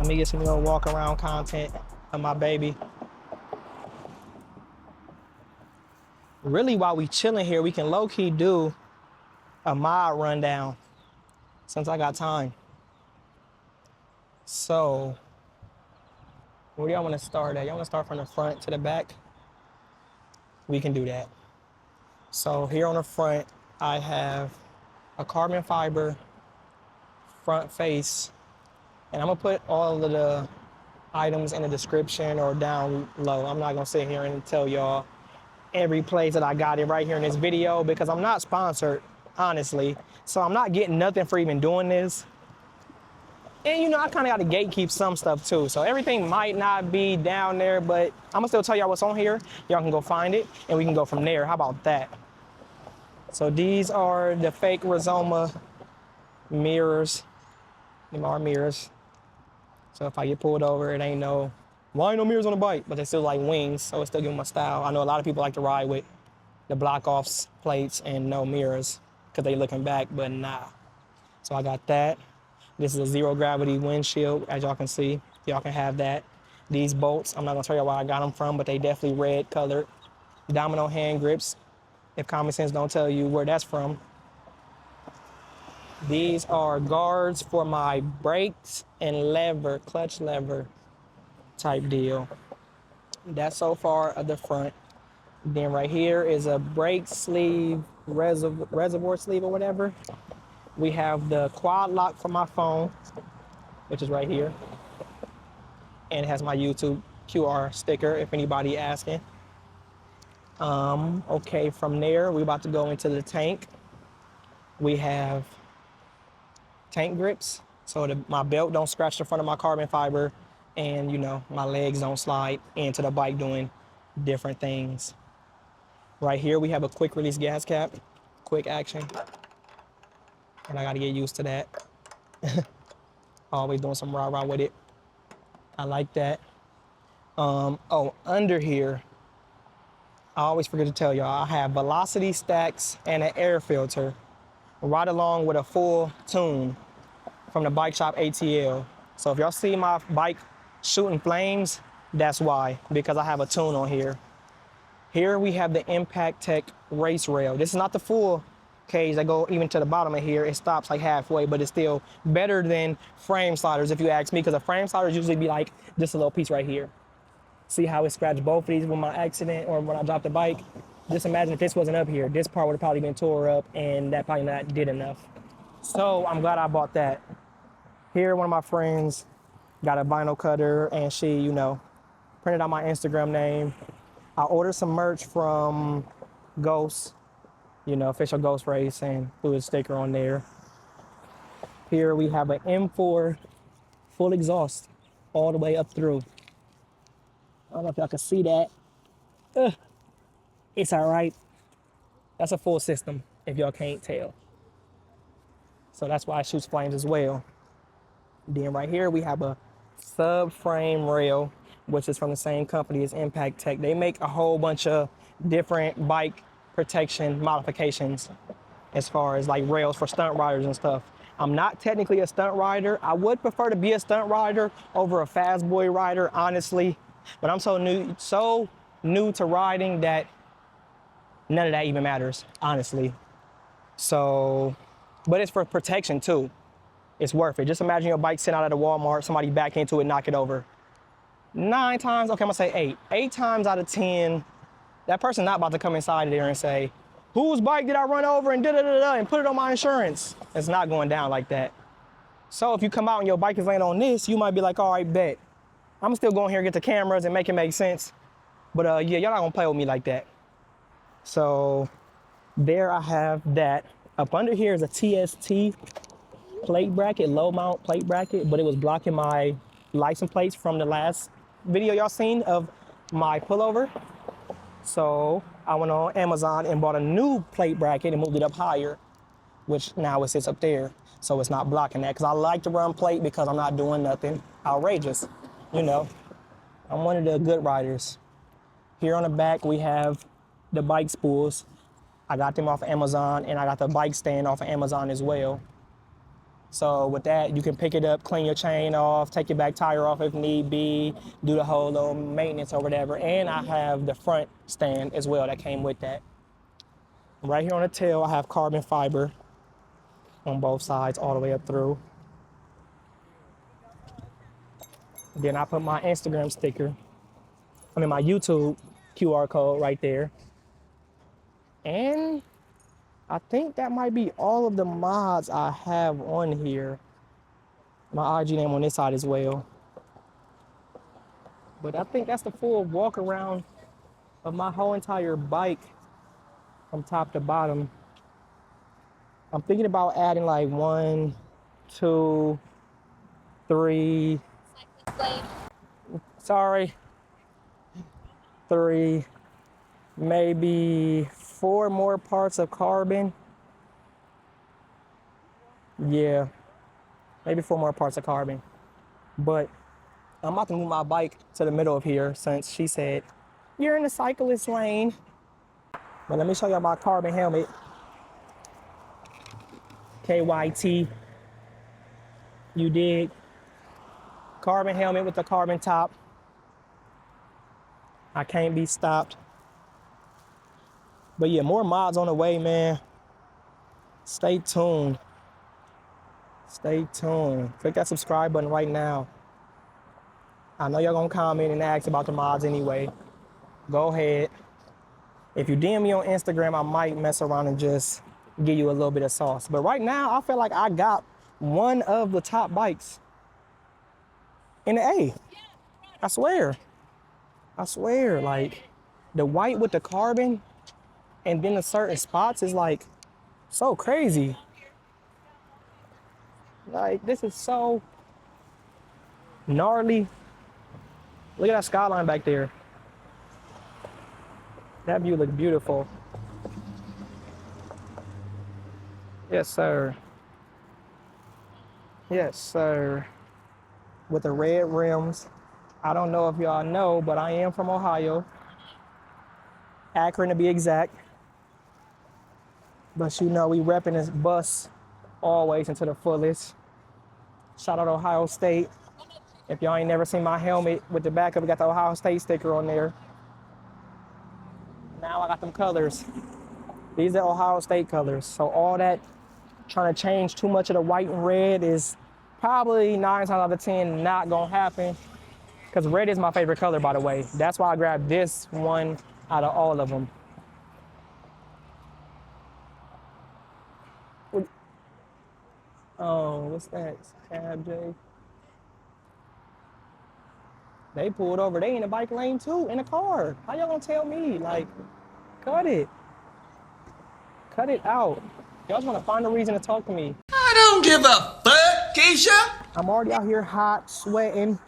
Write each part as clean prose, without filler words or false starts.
Let me get some little walk around content of my baby. Really, while we chilling here, we can low-key do a mod rundown since I got time. So, where do y'all want to start at? Y'all want to start from the front to the back? We can do that. So here on the front, I have a carbon fiber front face, and I'm gonna put all of the items in the description or down low. I'm not gonna sit here and tell y'all every place that I got it right here in this video because I'm not sponsored, honestly. So I'm not getting nothing for even doing this. And you know, I kind of got to gatekeep some stuff too. So everything might not be down there, but I'm gonna still tell y'all what's on here. Y'all can go find it and we can go from there. How about that? So these are the fake Rizoma mirrors. Them are mirrors. So if I get pulled over, it ain't no, why ain't no mirrors on the bike? But they still like wings, so it still give them a style. I know a lot of people like to ride with the block-offs plates and no mirrors because they looking back, but nah. So I got that. This is a zero gravity windshield, as y'all can see. Y'all can have that. These bolts, I'm not gonna tell you where I got them from, but they definitely red colored. Domino hand grips, if common sense don't tell you where that's from. These are guards for my brakes and lever, clutch lever type deal. That's so far of the front. Then right here is a brake sleeve, reservoir sleeve or whatever. We have the quad lock for my phone, which is right here. And it has my YouTube QR sticker if anybody asking. Okay, from there, we're about to go into the tank. We have tank grips, so my belt don't scratch the front of my carbon fiber, and you know, my legs don't slide into the bike doing different things. Right here, we have a quick release gas cap, quick action. And I gotta get used to that. Always doing some rah-rah with it. I like that. Oh, under here, I always forget to tell y'all, I have velocity stacks and an air filter right along with a full tune from the Bike Shop ATL. So if y'all see my bike shooting flames, that's why, because I have a tune on here. Here we have the Impact Tech race rail. This is not the full cage that go even to the bottom of here. It stops like halfway, but it's still better than frame sliders if you ask me, because a frame sliders usually be like just a little piece right here. See how it scratched both of these with my accident or when I dropped the bike? Just imagine if this wasn't up here. This part would have probably been tore up and that probably not did enough. So I'm glad I bought that. Here, one of my friends got a vinyl cutter and she, you know, printed out my Instagram name. I ordered some merch from Ghost, you know, official Ghost Race, and threw a sticker on there. Here we have an M4 full exhaust all the way up through. I don't know if y'all can see that. It's all right. That's a full system, if y'all can't tell. So that's why it shoots flames as well. Then right here, we have a subframe rail, which is from the same company as Impact Tech. They make a whole bunch of different bike protection modifications as far as like rails for stunt riders and stuff. I'm not technically a stunt rider. I would prefer to be a stunt rider over a fast boy rider, honestly. But I'm so new to riding that none of that even matters, honestly. So, but it's for protection too. It's worth it. Just imagine your bike sitting out at a Walmart, somebody back into it, knock it over. 9 times, okay, I'm gonna say 8. 8 times out of 10, that person's not about to come inside there and say, whose bike did I run over and da-da-da-da and put it on my insurance? It's not going down like that. So if you come out and your bike is laying on this, you might be like, all right, bet. I'm still going here and get the cameras and make it make sense. But yeah, y'all not gonna play with me like that. So there I have that. Up under here is a TST plate bracket, low mount plate bracket, but it was blocking my license plates from the last video y'all seen of my pullover. So I went on Amazon and bought a new plate bracket and moved it up higher, which now it sits up there. So it's not blocking that, because I like to run plate because I'm not doing nothing outrageous. You know, I'm one of the good riders. Here on the back, we have the bike spools. I got them off of Amazon, and I got the bike stand off of Amazon as well. So with that, you can pick it up, clean your chain off, take your back tire off if need be, do the whole little maintenance or whatever. And I have the front stand as well that came with that. Right here on the tail, I have carbon fiber on both sides all the way up through. Then I put my Instagram sticker, my YouTube QR code right there. And I think that might be all of the mods I have on here. My IG name on this side as well. But I think that's the full walk around of my whole entire bike from top to bottom. I'm thinking about adding like 1, 2, 3. Sorry. 3, maybe 4 more parts of carbon. Yeah, maybe 4 more parts of carbon. But I'm about to move my bike to the middle of here since she said, you're in the cyclist lane. But let me show y'all my carbon helmet. KYT. You dig? Carbon helmet with the carbon top. I can't be stopped. But yeah, more mods on the way, man. Stay tuned. Stay tuned. Click that subscribe button right now. I know y'all gonna comment and ask about the mods anyway. Go ahead. If you DM me on Instagram, I might mess around and just give you a little bit of sauce. But right now, I feel like I got one of the top bikes in the A. I swear. I swear, like the white with the carbon and then the certain spots is like so crazy. Like this is so gnarly. Look at that skyline back there. That view looks beautiful. Yes, sir. Yes, sir. With the red rims. I don't know if y'all know, but I am from Ohio. Akron to be exact. But you know, we repping this bus always into the fullest. Shout out Ohio State. If y'all ain't never seen my helmet with the back of it, got the Ohio State sticker on there. Now I got them colors. These are Ohio State colors. So all that trying to change too much of the white and red is probably 9 times out of 10 not gonna happen. Because red is my favorite color, by the way. That's why I grabbed this one out of all of them. Oh, what's that? Cab J. They pulled over. They in the bike lane too, in a car. How y'all gonna tell me? Like, cut it. Cut it out. Y'all just wanna find a reason to talk to me. I don't give a fuck, Keisha. I'm already out here hot, sweating,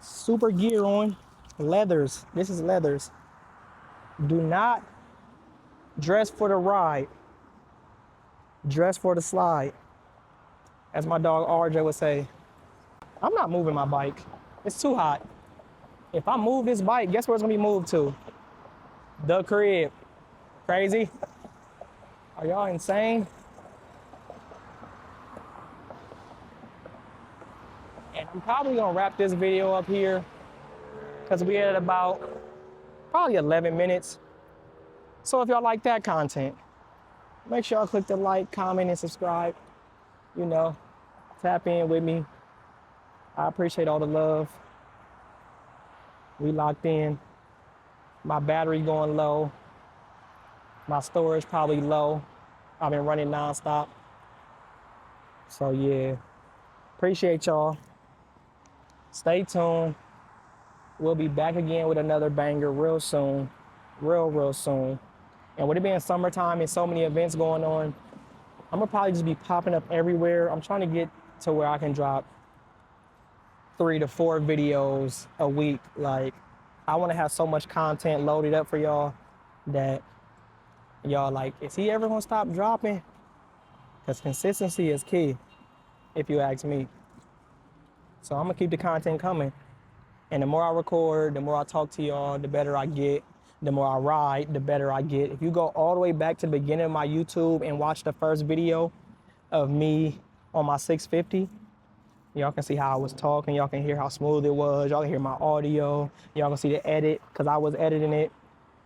super gear on. Leathers. This is leathers. Do not dress for the ride. Dress for the slide. As my dog RJ would say. I'm not moving my bike. It's too hot. If I move this bike, guess where it's gonna be moved to? The crib. Crazy? Are y'all insane? And I'm probably gonna wrap this video up here because we at about probably 11 minutes. So if y'all like that content, make sure y'all click the like, comment, and subscribe. You know, tap in with me. I appreciate all the love. We locked in. My battery going low. My storage probably low. I've been running nonstop. So yeah, appreciate y'all. Stay tuned. We'll be back again with another banger real soon. Real soon. And with it being summertime and so many events going on, I'm gonna probably just be popping up everywhere. I'm trying to get to where I can drop 3 to 4 videos a week. Like, I want to have so much content loaded up for y'all that y'all like, is he ever gonna stop dropping? Because consistency is key, if you ask me. So I'm gonna keep the content coming. And the more I record, the more I talk to y'all, the better I get. The more I ride, the better I get. If you go all the way back to the beginning of my YouTube and watch the first video of me on my 650. Y'all can see how I was talking. Y'all can hear how smooth it was. Y'all can hear my audio. Y'all can see the edit because I was editing it.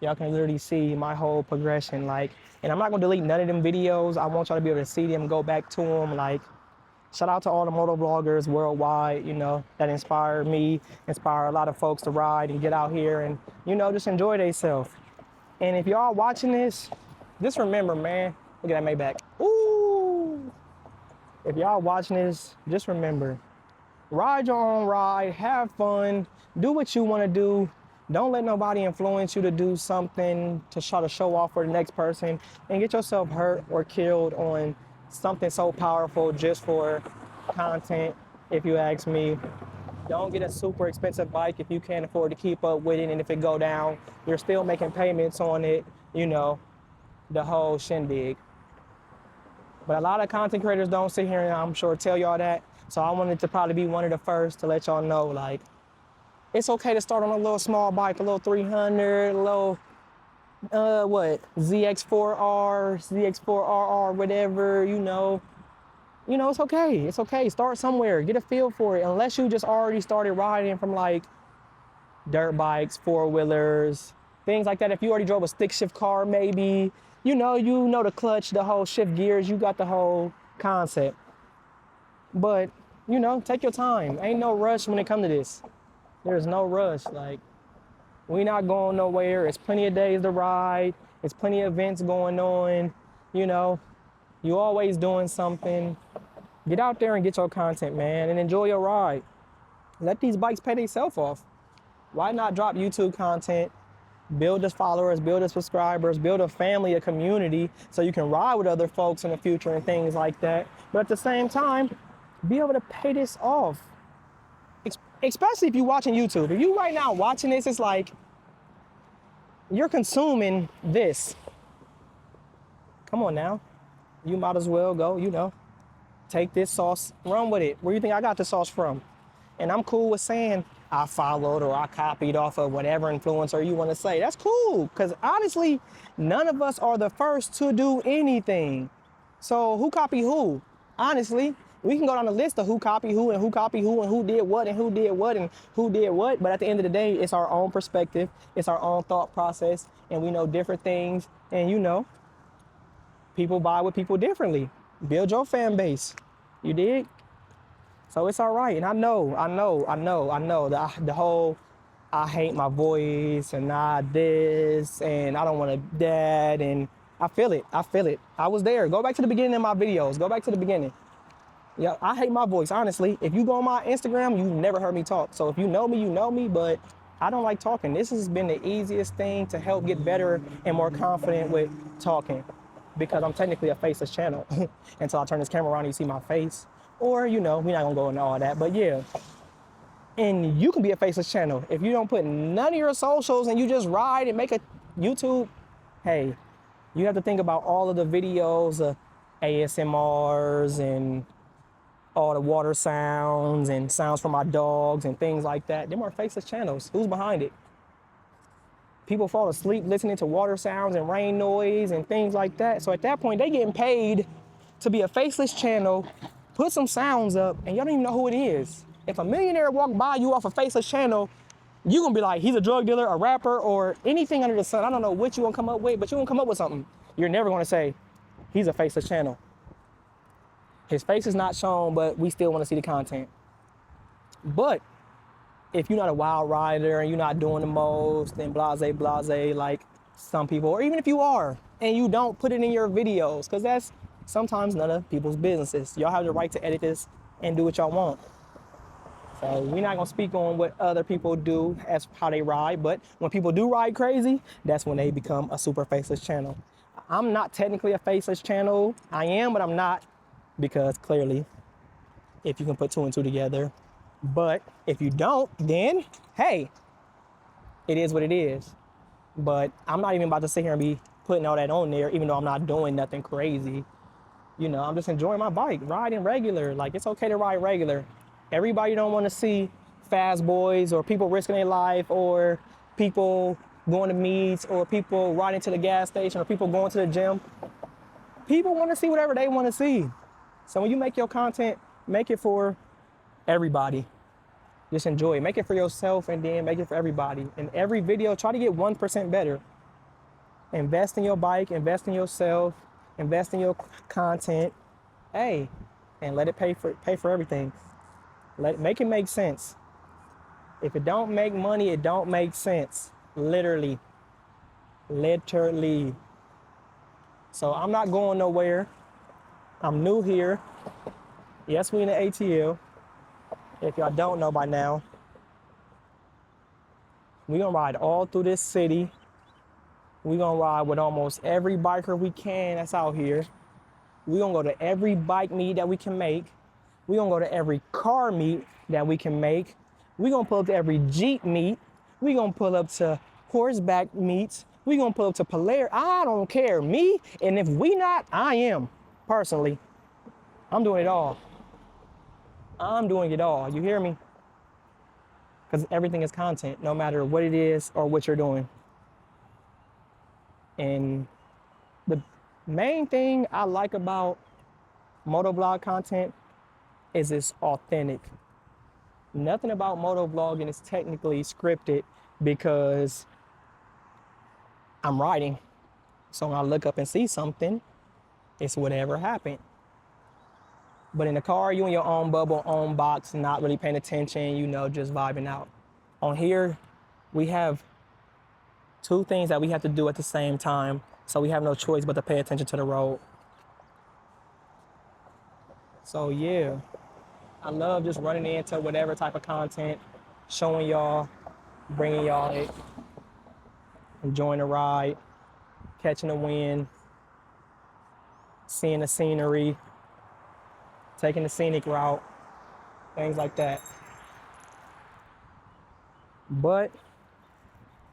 Y'all can literally see my whole progression. Like, and I'm not gonna delete none of them videos. I want y'all to be able to see them, go back to them. Like, shout out to all the motovloggers worldwide, you know, that inspired me, inspire a lot of folks to ride and get out here and, you know, just enjoy themselves. And if y'all watching this, just remember, man, look at that Maybach. Ooh. If y'all watching this, just remember, ride your own ride, have fun, do what you want to do. Don't let nobody influence you to do something to try to show off for the next person and get yourself hurt or killed on something so powerful just for content, if you ask me. Don't get a super expensive bike if you can't afford to keep up with it, and if it go down, you're still making payments on it, you know, the whole shindig. But a lot of content creators don't sit here and I'm sure tell y'all that. So I wanted to probably be one of the first to let y'all know, like, it's okay to start on a little small bike, a little 300, a little, ZX4R, ZX4RR, whatever, you know, it's okay. It's okay. Start somewhere. Get a feel for it. Unless you just already started riding from like dirt bikes, four-wheelers, things like that. If you already drove a stick shift car, maybe, you know the clutch, the whole shift gears, you got the whole concept. But, you know, take your time. Ain't no rush when it comes to this. There's no rush. Like, we not going nowhere. It's plenty of days to ride. It's plenty of events going on. You know, you always doing something. Get out there and get your content, man, and enjoy your ride. Let these bikes pay themselves off. Why not drop YouTube content, build us followers, build us subscribers, build a family, a community, so you can ride with other folks in the future and things like that. But at the same time, be able to pay this off. Especially if you're watching YouTube. If you right now watching this, it's like you're consuming this. Come on now. You might as well go, you know, take this sauce, run with it. Where do you think I got the sauce from? And I'm cool with saying I followed or I copied off of whatever influencer you want to say. That's cool, because honestly, none of us are the first to do anything. So who copied who? Honestly, we can go down the list of who copied who and who copied who and who did what and who did what and who did what. But at the end of the day, it's our own perspective. It's our own thought process. And we know different things. And you know, people buy with people differently. Build your fan base. You dig? So it's all right. And I know the whole I hate my voice and not this and I don't want to that, and I feel it. I was there. Go back to the beginning of my videos. Go back to the beginning. Yeah, I hate my voice, honestly. If you go on my Instagram, you've never heard me talk. So if you know me, but I don't like talking. This has been the easiest thing to help get better and more confident with talking, because I'm technically a faceless channel until I turn this camera around and you see my face. Or, you know, we're not gonna go into all that, but yeah. And you can be a faceless channel. If you don't put none of your socials and you just ride and make a YouTube, hey, you have to think about all of the videos, ASMRs and all the water sounds and sounds from my dogs and things like that. Them are faceless channels. Who's behind it? People fall asleep listening to water sounds and rain noise and things like that. So at that point, they getting paid to be a faceless channel, put some sounds up, and y'all don't even know who it is. If a millionaire walk by you off a faceless channel, you gonna be like, he's a drug dealer, a rapper, or anything under the sun. I don't know what you gonna come up with, but you gonna come up with something. You're never gonna say, he's a faceless channel. His face is not shown, but we still wanna see the content. But if you're not a wild rider and you're not doing the most and blase, like some people, or even if you are, and you don't put it in your videos, because that's sometimes none of people's businesses. Y'all have the right to edit this and do what y'all want. So we're not gonna speak on what other people do as how they ride, but when people do ride crazy, that's when they become a super faceless channel. I'm not technically a faceless channel. I am, but I'm not, because clearly, if you can put two and two together. But if you don't, then hey, it is what it is. But I'm not even about to sit here and be putting all that on there, even though I'm not doing nothing crazy. You know, I'm just enjoying my bike, riding regular. Like, it's okay to ride regular. Everybody don't want to see fast boys or people risking their life or people going to meets or people riding to the gas station or people going to the gym. People want to see whatever they want to see. So when you make your content, make it for everybody. Just enjoy it. Make it for yourself and then make it for everybody. In every video, try to get 1% better. Invest in your bike, invest in yourself, invest in your content. Hey, and let it pay for everything. Make it make sense. If it don't make money, it don't make sense. Literally. Literally. So I'm not going nowhere. I'm new here. Yes, we in the ATL. If y'all don't know by now, we gonna ride all through this city. We gonna ride with almost every biker we can that's out here. We gonna go to every bike meet that we can make. We gonna go to every car meet that we can make. We gonna pull up to every Jeep meet. We gonna pull up to horseback meets. We gonna pull up to Polaris. I don't care, me. And if we not, I am, personally. I'm doing it all. I'm doing it all, you hear me? Because everything is content, no matter what it is or what you're doing. And the main thing I like about motovlog content is it's authentic. Nothing about motovlogging is technically scripted because I'm riding. So when I look up and see something, it's whatever happened. But in the car, you in your own bubble, own box, not really paying attention, you know, just vibing out. On here, we have two things that we have to do at the same time. So we have no choice but to pay attention to the road. So yeah, I love just running into whatever type of content, showing y'all, bringing y'all it, enjoying the ride, catching the wind, seeing the scenery, taking the scenic route, things like that. But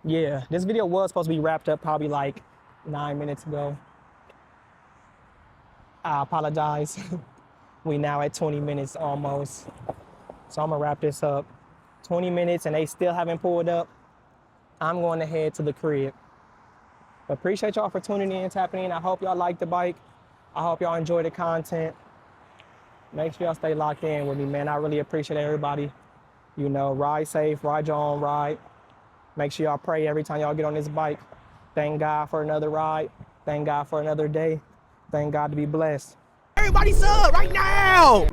yeah, this video was supposed to be wrapped up probably like 9 minutes ago. I apologize. We now at 20 minutes almost. So I'm gonna wrap this up. 20 minutes and they still haven't pulled up. I'm going to head to the crib. But appreciate y'all for tuning in, tapping in. I hope y'all like the bike. I hope y'all enjoy the content. Make sure y'all stay locked in with me, man. I really appreciate everybody. You know, ride safe, ride your own ride. Make sure y'all pray every time y'all get on this bike. Thank God for another ride. Thank God for another day. Thank God to be blessed. Everybody sub right now!